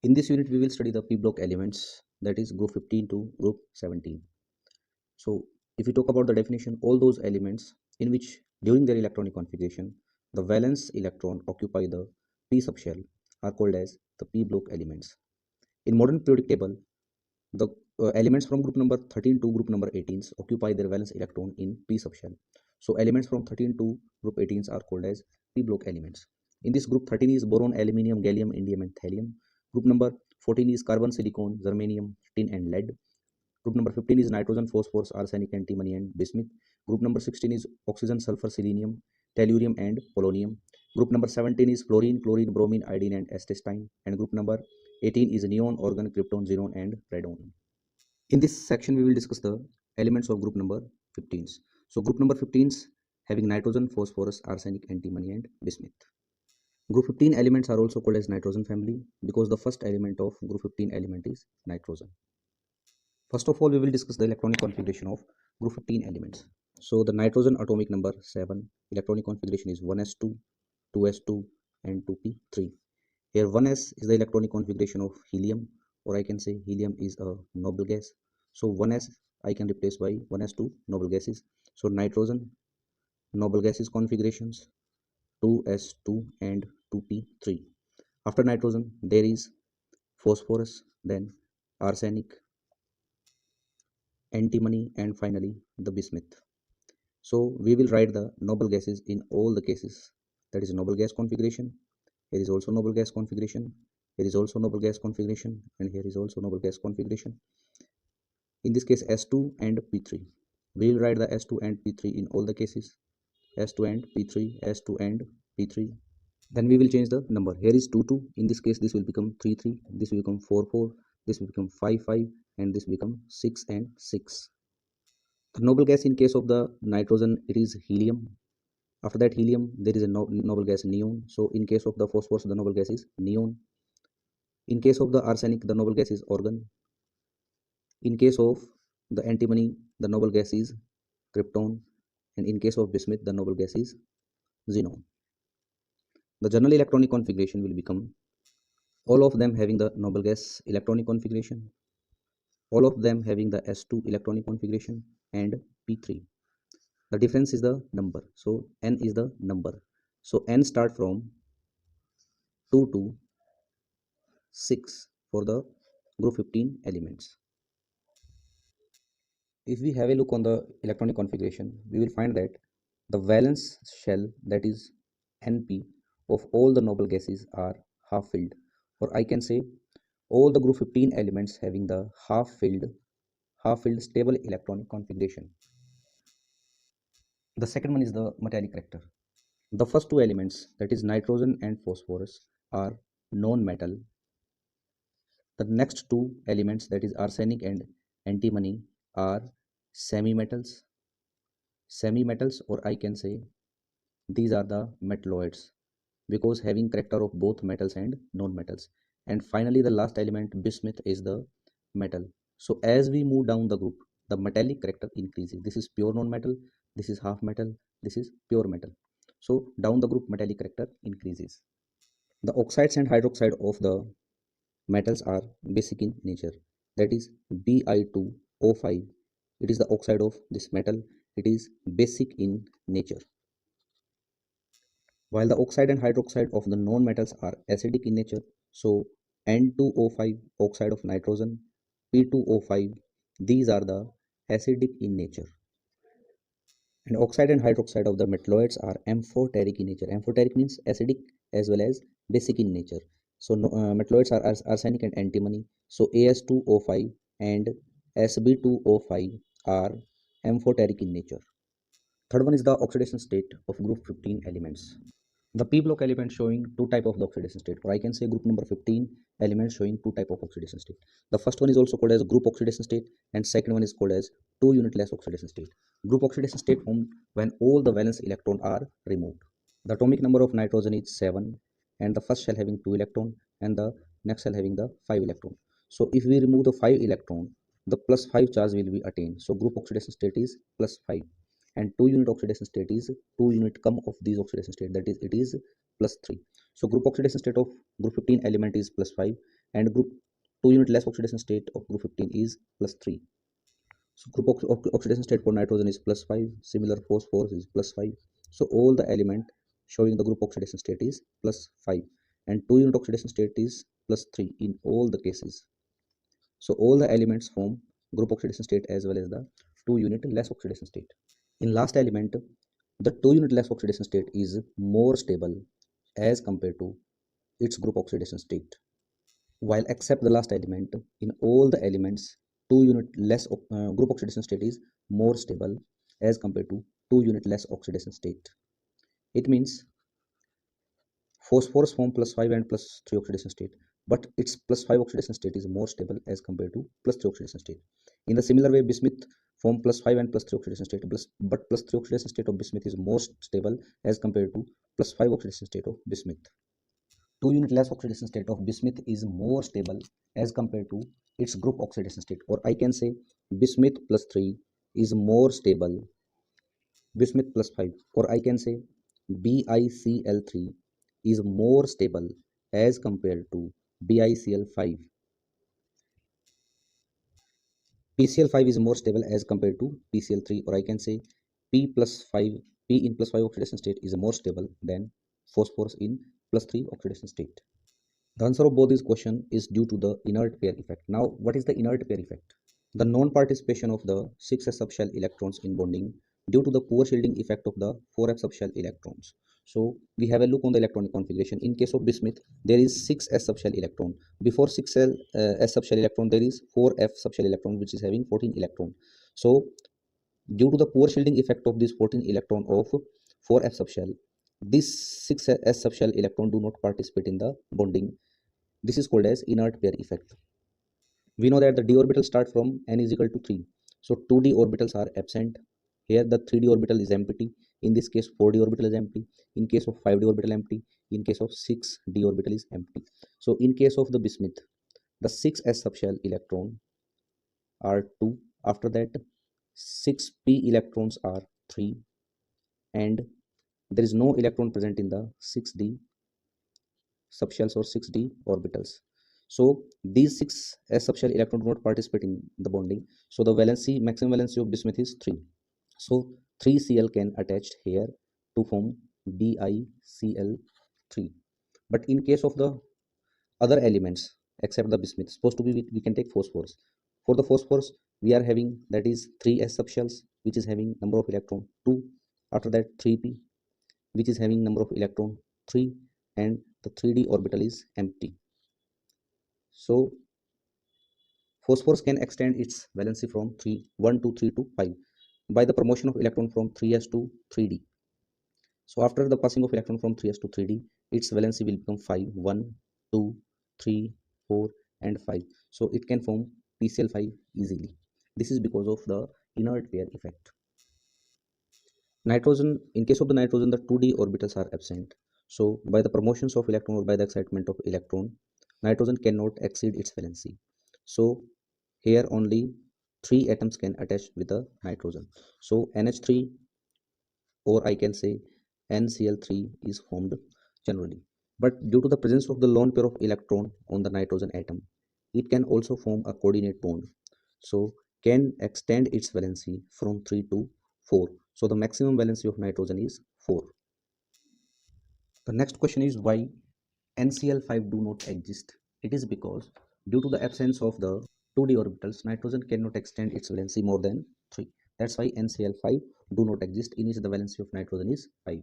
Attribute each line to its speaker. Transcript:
Speaker 1: In this unit, we will study the p block elements, that is group 15 to group 17. So if we talk about the definition, all those elements in which during their electronic configuration, the valence electron occupy the p subshell are called as the p block elements. In modern periodic table, the elements from group number 13 to group number 18 occupy their valence electron in p subshell. So elements from 13 to group 18 are called as p block elements. In this group 13 is boron, aluminium, gallium, indium and thallium. Group number 14 is carbon, silicon, germanium, tin and lead. Group number 15 is nitrogen, phosphorus, arsenic, antimony and bismuth. Group number 16 is oxygen, sulfur, selenium, tellurium and polonium. Group number 17 is fluorine, chlorine, bromine, iodine and acetylene. And group number 18 is neon, argon, krypton, xenon and radon. In this section, we will discuss the elements of group number 15. So group number 15 having nitrogen, phosphorus, arsenic, antimony and bismuth. Group 15 elements are also called as nitrogen family because the first element of group 15 element is nitrogen. First of all, we will discuss the electronic configuration of group 15 elements. So the nitrogen atomic number 7, electronic configuration is 1s2, 2s2 and 2p3. Here 1s is the electronic configuration of helium, or I can say helium is a noble gas. So 1s I can replace by 1s2 noble gases. So nitrogen noble gases configurations 2s2 and 2p3. After nitrogen there is phosphorus, then arsenic, antimony and finally the bismuth. So we will write the noble gases in all the cases. That is noble gas configuration. Here is also noble gas configuration. Here is also noble gas configuration, and here is also noble gas configuration. In this case S2 and P3. We will write the S2 and P3 in all the cases. S2 and P3, S2 and P3. Then we will change the number. Here is 2 2. In this case this will become 3 3. This will become 4 4. This will become 5 5, and this will become 6 and 6. The noble gas in case of the nitrogen, it is helium. After that helium there is a noble gas neon. So in case of the phosphorus, the noble gas is neon. In case of the arsenic, the noble gas is argon. In case of the antimony, the noble gas is krypton, and in case of bismuth, the noble gas is xenon. The general electronic configuration will become all of them having the noble gas electronic configuration, all of them having the S2 electronic configuration and P3. The difference is the number. So N is the number. So N start from 2 to 6 for the group 15 elements. If we have a look on the electronic configuration, we will find that the valence shell, that is Np, of all the noble gases are half filled, or I can say all the group 15 elements having the half filled stable electronic configuration. The second one is the metallic character. The first two elements, that is nitrogen and phosphorus, are non-metal. The next two elements, that is arsenic and antimony, are semi-metals, or I can say these are the metalloids because having character of both metals and non-metals. And finally the last element, bismuth, is the metal. So as we move down the group, the metallic character increases. This is pure non-metal, this is half metal, this is pure metal. So down the group, metallic character increases. The oxides and hydroxide of the metals are basic in nature. That is Bi2O5. It is the oxide of this metal. It is basic in nature. While the oxide and hydroxide of the non-metals are acidic in nature. So N2O5, oxide of nitrogen, P2O5, these are the acidic in nature. And oxide and hydroxide of the metalloids are amphoteric in nature. Amphoteric means acidic as well as basic in nature. So metalloids are arsenic and antimony. So As2O5 and Sb2O5 are amphoteric in nature. Third one is the oxidation state of group 15 elements. The p block element showing two type of the oxidation state, or I can say group number 15 elements showing two type of oxidation state. The first one is also called as group oxidation state, and second one is called as 2 unitless oxidation state. Group oxidation state formed when all the valence electrons are removed. The atomic number of nitrogen is 7, and the first shell having 2 electron and the next shell having the 5 electron. So if we remove the 5 electron, the plus 5 charge will be attained. So group oxidation state is plus 5. And 2 unit oxidation state is 2 unit come of these oxidation state, that is it is plus 3. So group oxidation state of group 15 element is plus 5, and group 2 unit less oxidation state of group 15 is plus 3. So group oxidation state for nitrogen is plus 5, similar phosphorus is plus 5. So all the element showing the group oxidation state is plus 5 and 2 unit oxidation state is plus 3 in all the cases. So all the elements form group oxidation state as well as the 2 unit less oxidation state. In last element, the 2 unit less oxidation state is more stable as compared to its group oxidation state. While except the last element, in all the elements, 2 unit less group oxidation state is more stable as compared to 2 unit less oxidation state. It means phosphorus form plus 5 and plus 3 oxidation state, but its plus 5 oxidation state is more stable as compared to plus 3 oxidation state. In the similar way, bismuth form plus 5 and plus 3 oxidation state, but plus 3 oxidation state of bismuth is more stable as compared to plus 5 oxidation state of bismuth. 2 unit less oxidation state of bismuth is more stable as compared to its group oxidation state, or I can say bismuth plus 3 is more stable, bismuth plus 5, or I can say BiCl3 is more stable as compared to BiCl5. PCl5 is more stable as compared to PCl3, or I can say P plus 5, P in plus 5 oxidation state is more stable than phosphorus in plus 3 oxidation state. The answer of both these questions is due to the inert pair effect. Now, what is the inert pair effect? The non-participation of the 6s subshell electrons in bonding due to the poor shielding effect of the 4f subshell electrons. So, we have a look on the electronic configuration. In case of bismuth, there is 6s subshell electron. Before 6s subshell electron, there is 4f subshell electron, which is having 14 electron. So, due to the poor shielding effect of this 14 electron of 4f subshell, this 6s subshell electron do not participate in the bonding. This is called as inert pair effect. We know that the d orbital start from n is equal to 3. So 2d orbitals are absent. Here the 3d orbital is empty. In this case 4d orbital is empty. In case of 5d orbital empty. In case of 6d orbital is empty. So in case of the bismuth, the 6s subshell electron are 2. After that 6p electrons are 3 and there is no electron present in the 6d subshells or 6d orbitals. So these 6s subshell electrons do not participate in the bonding. So the valency, maximum valency of bismuth is 3. So 3Cl can attached here to form BiCl3. But in case of the other elements except the bismuth, supposed to be we can take phosphorus. For the phosphorus, we are having that is 3s subshells, which is having number of electron 2. After that 3p, which is having number of electron 3, and the 3d orbital is empty. So phosphorus can extend its valency from 1 to 3 to 5 by the promotion of electron from 3s to 3d. So after the passing of electron from 3s to 3d, its valency will become 5, 1, 2, 3, 4 and 5. So it can form PCl5 easily. This is because of the inert pair effect. Nitrogen, in case of the nitrogen, the 2d orbitals are absent. So by the promotions of electron or by the excitement of electron, nitrogen cannot exceed its valency. So here only 3 atoms can attach with the nitrogen. So NH3, or I can say NCl3 is formed generally. But due to the presence of the lone pair of electron on the nitrogen atom, it can also form a coordinate bond. So can extend its valency from 3 to 4. So the maximum valency of nitrogen is 4. The next question is why NCl5 do not exist. It is because due to the absence of the 2d orbitals, nitrogen cannot extend its valency more than 3. That's why NCl5 do not exist, in which the valency of nitrogen is 5.